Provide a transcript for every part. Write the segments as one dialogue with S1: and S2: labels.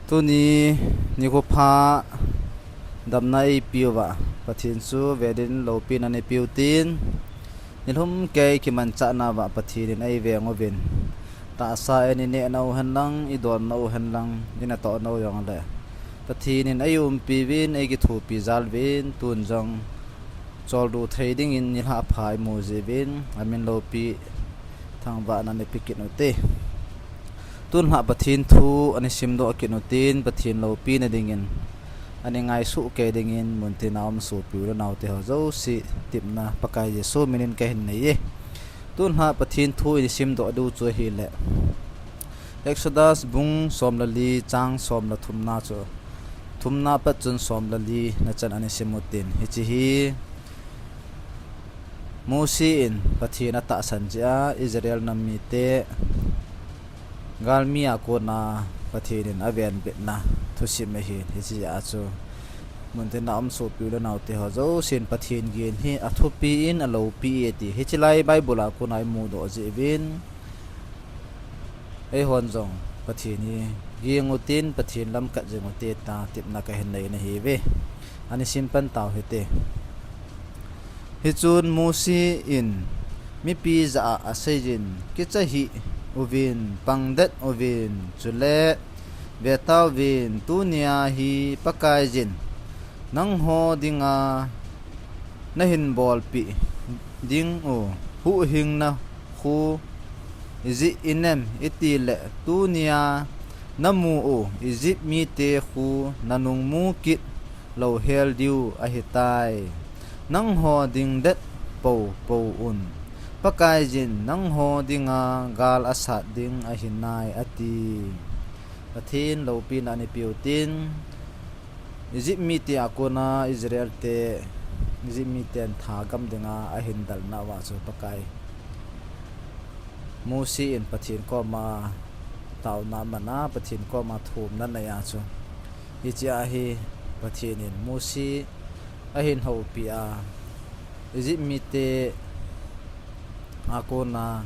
S1: tu ni ko pha dam nai piwa pathin chu vedin lopin ani piutin nilhum ke ki man cha na wa pathin ai ve ngovin ta sa ani ne nau han lang I don nau han lang ina to nau yong le pathin ayum piwin ai ki thu pi zal vin tun jong chol du trading in ni ha phai mu jewin amin lopi thang ba na ne pikit no te tun ha pathin thu ani simdo akinutin pathin lopi na dingin ani ngai su ke dingin muntinam su piu naw te ho zo si tipna pakai yesu minin ke hin nei tun ha pathin thu ani simdo du chu hi le exodus bung somlali chang somla thumna chu thumna pa chun somlali na chan ani simutin hi chi hi musi in pathina ta sanja Israel nammi te galmia ko na pathinin aven betna thusi me hi hi ya chu muntina am so piula naw te ho zo sin pathin gin hi athupi in alo pi eti hi chilai bible ko nai mu do jewin ei hon jong pathini giengutin pathin lam ka jengote ta tipna ka hen nei na hi ve ani simpan taw hete hi chun musi in mi pi za asejin kicha hi uvin pangdet uvin chule vetaw vin tunia hi pakai jin nang ho dinga nahin bol pi ding o hu hing na khu izi inem itile tunia namu o izi mi te khu nanung mu kit lo hel diu ahitai nang ho ding det po po un pakai jin nang ho dinga gal asat ding ahinai ati pathin lopin ani piutin Egypt mi te akona Israel te Egypt mi ten tha gam dinga ahin dal na wa chu pakai musi in pathin ko ma taw na mana pathin ko ma thum na na ya chu hi chi a hi pathin in musi ahin ho pi a Egypt mi te akona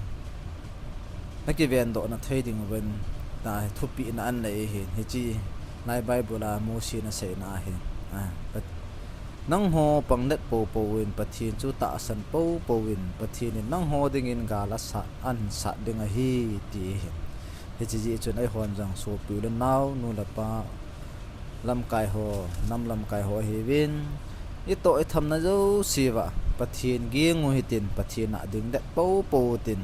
S1: nakiven do na trading wen ta thupi na an nei hin hi chi nai bible a musi na se na hin but nang ho pangnet po po win pathin chu ta san po po win pathin nang ho ding in gala sa an sa ding a hi ti hi chi ji chun ai hon jang so pi le naw nu la pa lam kai ho nam lam kai ho hi win I to I tham na zo siwa pathin gi ngu hitin pathina ding de po po tin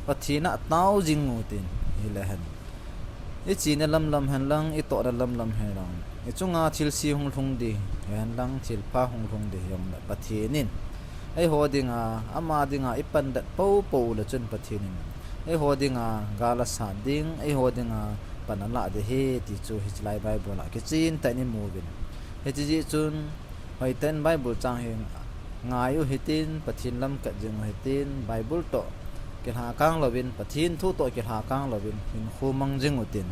S1: pathina taw jing ngu tin hi le han I chi na lam lam han lang I to na lam lam han lang I chunga thil si hung thung di han lang thil pa hung thung di yong da pathinin ai ho dinga ama dinga ipan da po po le chun pathinin ai ho dinga gala sa ding ai ho dinga panala de he ti chu hi lai bible la ke chin ta ni movin he chi chun hoi ten bible chang hing ngayu hitin pathin lam ka jeng hitin bible to ke ha kang lovin pathin thu to ke ha kang lovin hin khu mang jing utin